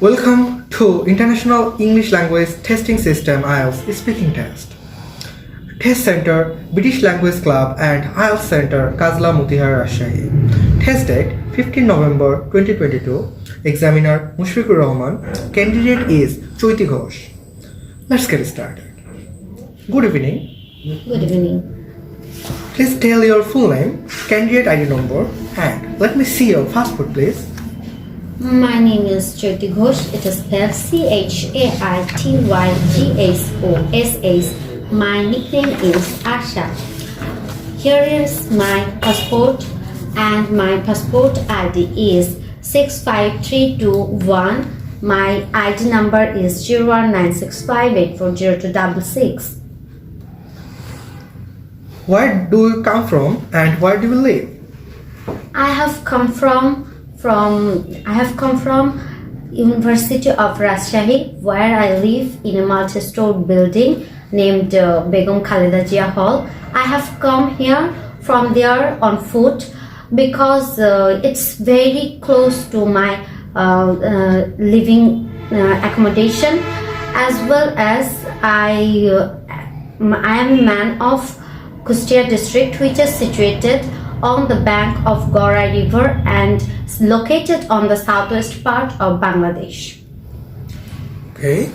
Welcome to International English Language Testing System IELTS Speaking Test. Test Center, British Language Club and IELTS Center, Kazla Mutihar Rajshahi. Test date 15 November 2022. Examiner Mushiqur Rahman. Candidate is Choity. Let's get started. Good evening. Good evening. Please tell your full name, candidate ID number, and let me see your passport, please. My name is Choity. It is spelled Chaityghos. My nickname is Asha. Here is my passport, and my passport ID is 65321. My ID number is 01965840266. Where do you come from and where do you live? I have come from University of Rajshahi, where I live in a multi-story building named Begum Khalida Jia Hall. I have come here from there on foot because it's very close to my living accommodation, as well as I am a man of Kustia district, which is situated on the bank of Gorai River and located on the southwest part of Bangladesh. Okay.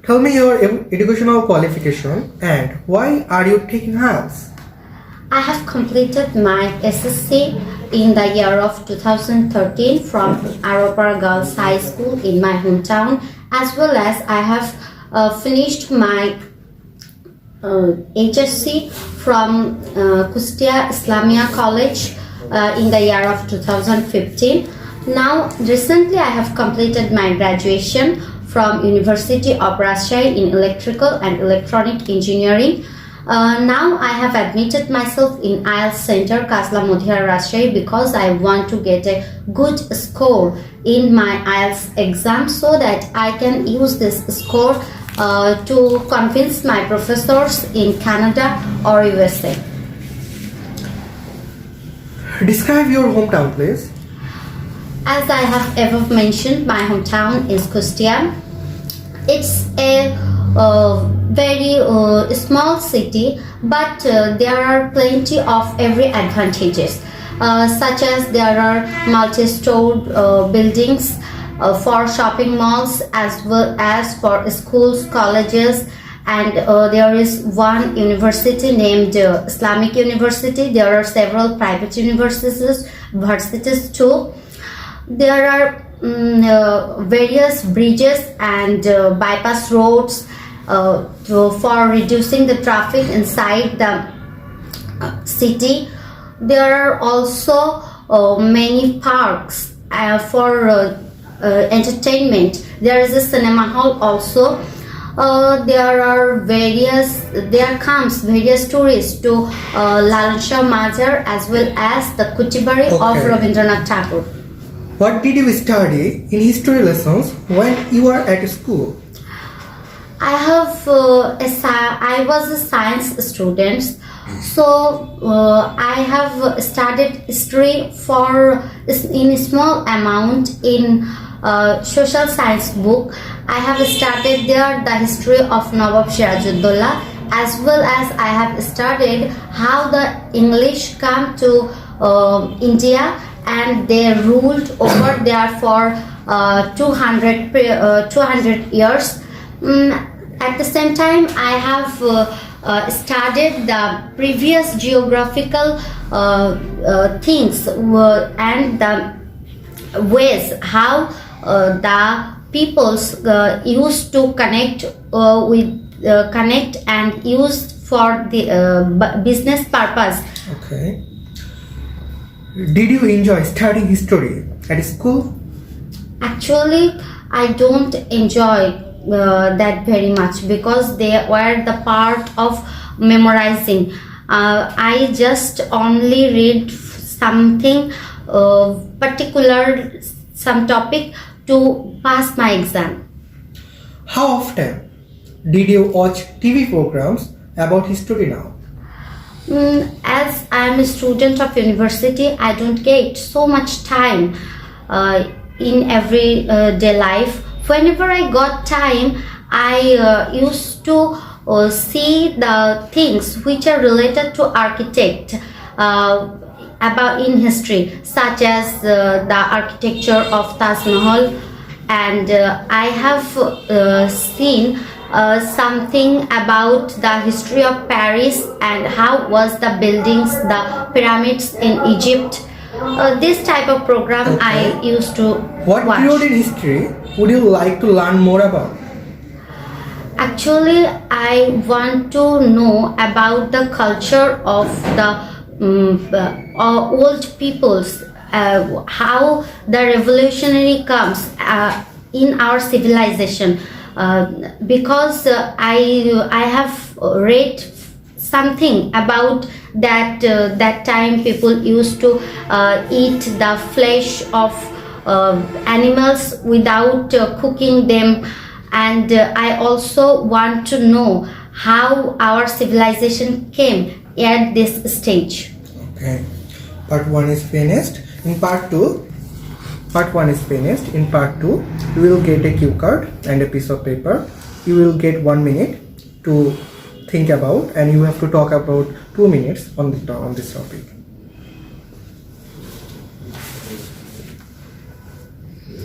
Tell me your educational qualification and why are you taking IELTS? I have completed my SSC in the year of 2013 from Aropara Girls High School in my hometown, as well as I have finished my HSC from Kustia Islamia College in the year of 2015. Now, recently I have completed my graduation from University of Rajshahi in Electrical and Electronic Engineering. Now I have admitted myself in IELTS Center, Kazla Mutihar Rajshahi, because I want to get a good score in my IELTS exam so that I can use this score to convince my professors in Canada or USA. Describe your hometown, please. As I have above mentioned, my hometown is Kustia. It's a very small city, but there are plenty of every advantages, such as there are multi-story buildings for shopping malls, as well as for schools, colleges, and there is one university named Islamic University. There are several private universities too. There are various bridges and bypass roads for reducing the traffic inside the city. There are also many parks for entertainment. There is a cinema hall also. There comes various tourists to Lalan Shah Mazar, as well as the Kutibari of Rabindranath Tagore. What did you study in history lessons when you were at school? I was a science student, so I have studied history in a small amount in social science book. I have studied there the history of Nawab Sirajuddaulah, as well as I have studied how the English come to India and they ruled over there for 200 years. At the same time, I have studied the previous geographical things and the ways how the peoples used to connect and use for the business purpose. Okay. Did you enjoy studying history at school? Actually, I don't enjoy that very much because they were the part of memorizing. I just only read something particular, some topic to pass my exam. How often did you watch TV programs about history now? As I am a student of university, I don't get so much time in everyday life Whenever I got time, I used to see the things which are related to architect about in history, such as the architecture of Taj Mahal, and I have seen something about the history of Paris and how was the buildings, the pyramids in Egypt. This type of program I used to What watch. period in history would you like to learn more about? Actually, I want to know about the culture of the old peoples, how the revolutionary comes in our civilization. Because I have read something about that that time people used to eat the flesh of animals without cooking them, and I also want to know how our civilization came at this stage. Okay. Part 1 is finished. In part 2, part 1 is finished. In part 2, you will get a cue card and a piece of paper. You will get 1 minute to think about, and you have to talk about 2 minutes on this topic.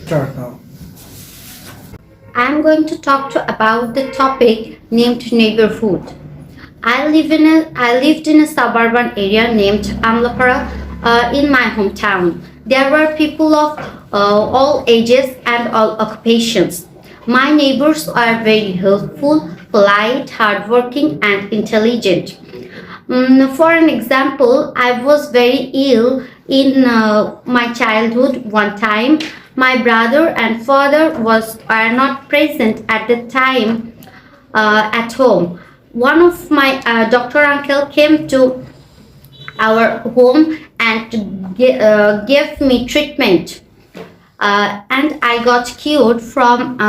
Start now. I am going to talk about the topic named neighborhood. I lived in a suburban area named Amlapara in my hometown. There were people of all ages and all occupations. My neighbors are very helpful, polite, hardworking, and intelligent. For an example, I was very ill in my childhood one time. My brother and father are not present at the time at home. One of my doctor uncle came to our home and gave me treatment, and I got cured from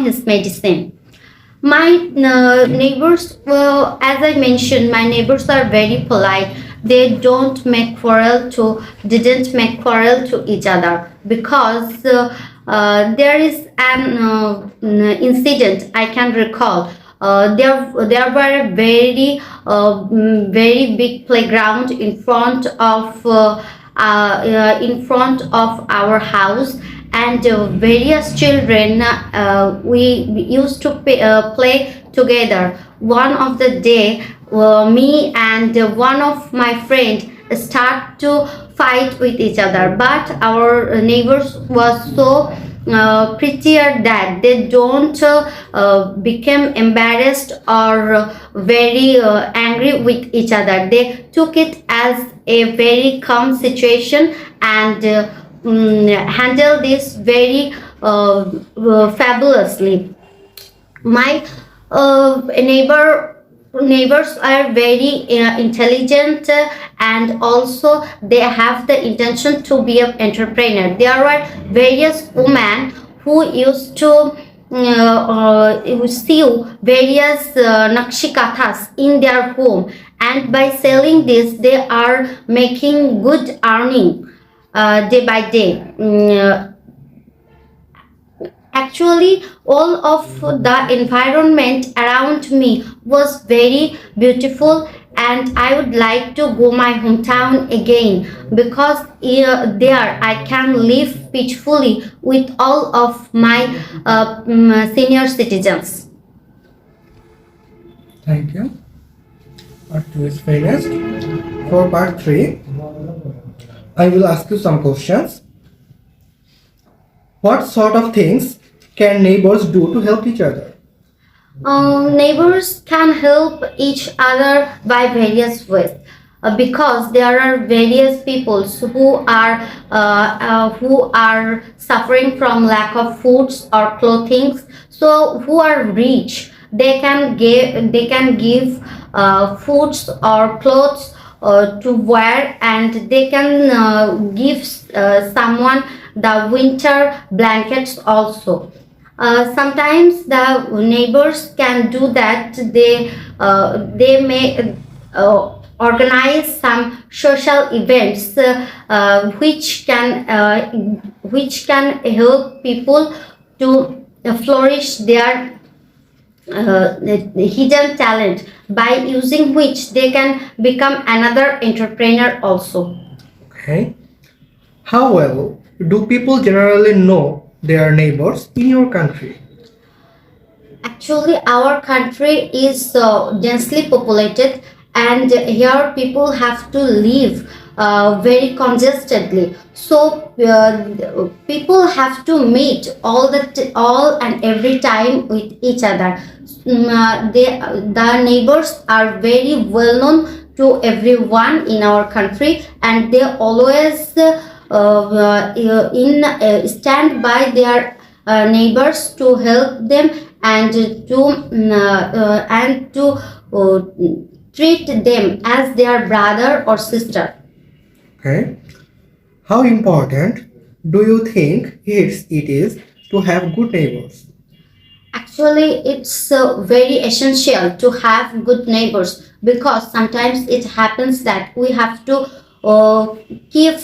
his medicine. My neighbors, well, as I mentioned, my neighbors are very polite. They didn't make quarrel to each other, because there is an incident I can recall. There were a very big playground in front of our house, and various children we used to play together. One of the day, me and one of my friends start to fight with each other, but our neighbors was so prettier that they don't become embarrassed or very angry with each other. They took it as a very calm situation and handle this very fabulously. My neighbors are very intelligent, and also they have the intention to be an entrepreneur. There are various women who used to sew various nakshi kathas in their home, and by selling this they are making good earning day by day. Actually, all of the environment around me was very beautiful, and I would like to go my hometown again, because there I can live peacefully with all of my senior citizens. Thank you. Part 2 is finished. For part 3, I will ask you some questions. What sort of things can neighbors do to help each other? Neighbors can help each other by various ways, because there are various people who are suffering from lack of foods or clothing. So who are rich, they can give foods or clothes to wear, and they can give someone the winter blankets also. Sometimes the neighbors can do that. They may organize some social events which can help people to flourish their hidden talent, by using which they can become another entrepreneur also. Okay. How well do people generally know their neighbors in your country? Actually, our country is densely populated, and here people have to live very congestedly. So people have to meet all and every time with each other. The neighbors are very well known to everyone in our country, and they always stand by their neighbors to help them, and to treat them as their brother or sister. Okay. How important do you think it is to have good neighbors? Actually, it's very essential to have good neighbors, because sometimes it happens that we have to keep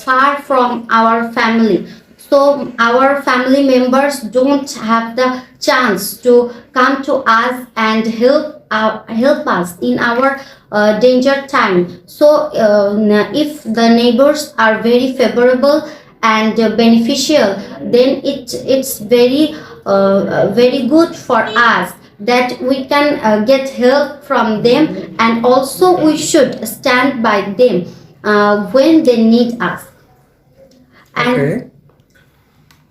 far from our family. So our family members don't have the chance to come to us and help us in our danger time. So if the neighbors are very favorable and beneficial, then it's very good for us, that we can get help from them, and also we should stand by them when they need us. And Okay.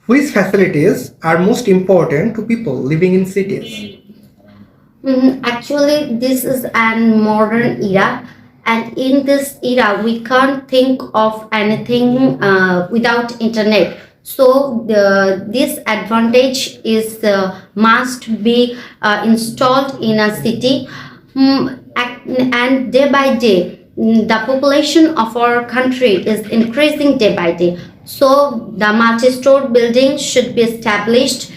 Which facilities are most important to people living in cities? Actually, this is an modern era, and in this era, we can't think of anything without internet. So this advantage is must be installed in a city. And day by day, the population of our country is increasing day by day. So the multi-story buildings should be established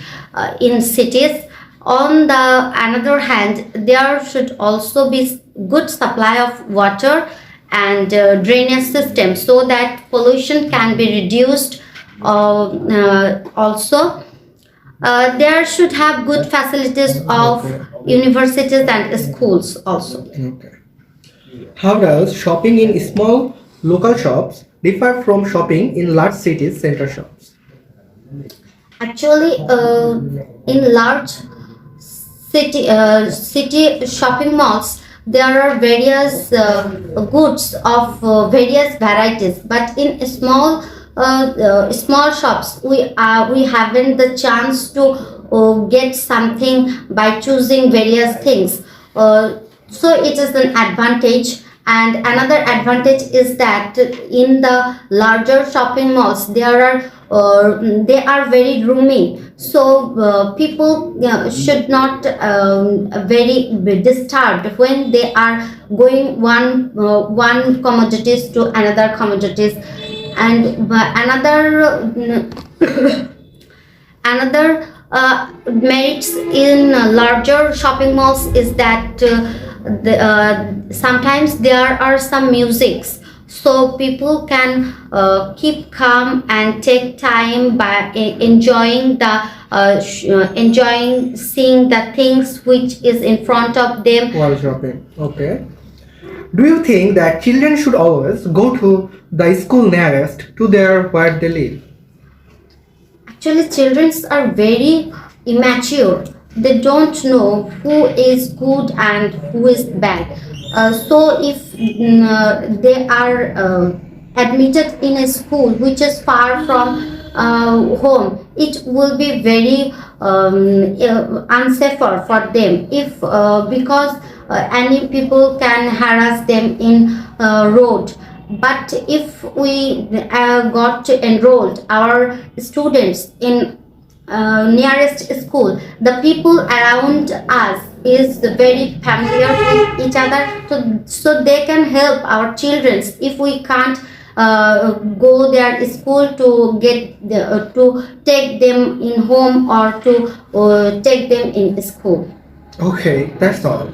in cities. On the another hand, there should also be good supply of water and drainage system, so that pollution can be reduced. Also, there should have good facilities of universities and schools also. Okay. How does shopping in small local shops differ from shopping in large cities center shops? Actually, in large city shopping malls, there are various goods of various varieties, but in small shops, we haven't the chance to get something by choosing various things. So it is an advantage. And another advantage is that in the larger shopping malls, they are very roomy. So people should not very be disturbed when they are going one commodities to another commodities. And another merits in larger shopping malls is that sometimes there are some musics, so people can keep calm and take time by enjoying seeing the things which is in front of them. While shopping. Okay. Do you think that children should always go to the school nearest to their where they live? Actually, children are very immature. They don't know who is good and who is bad. So if they are admitted in a school which is far from home, it will be very unsafer for them, if because any people can harass them in road. But if we got enrolled our students in nearest school, the people around us is very familiar with each other, so they can help our children if we can't go their school to to take them in home, or to take them in school. Okay, that's all.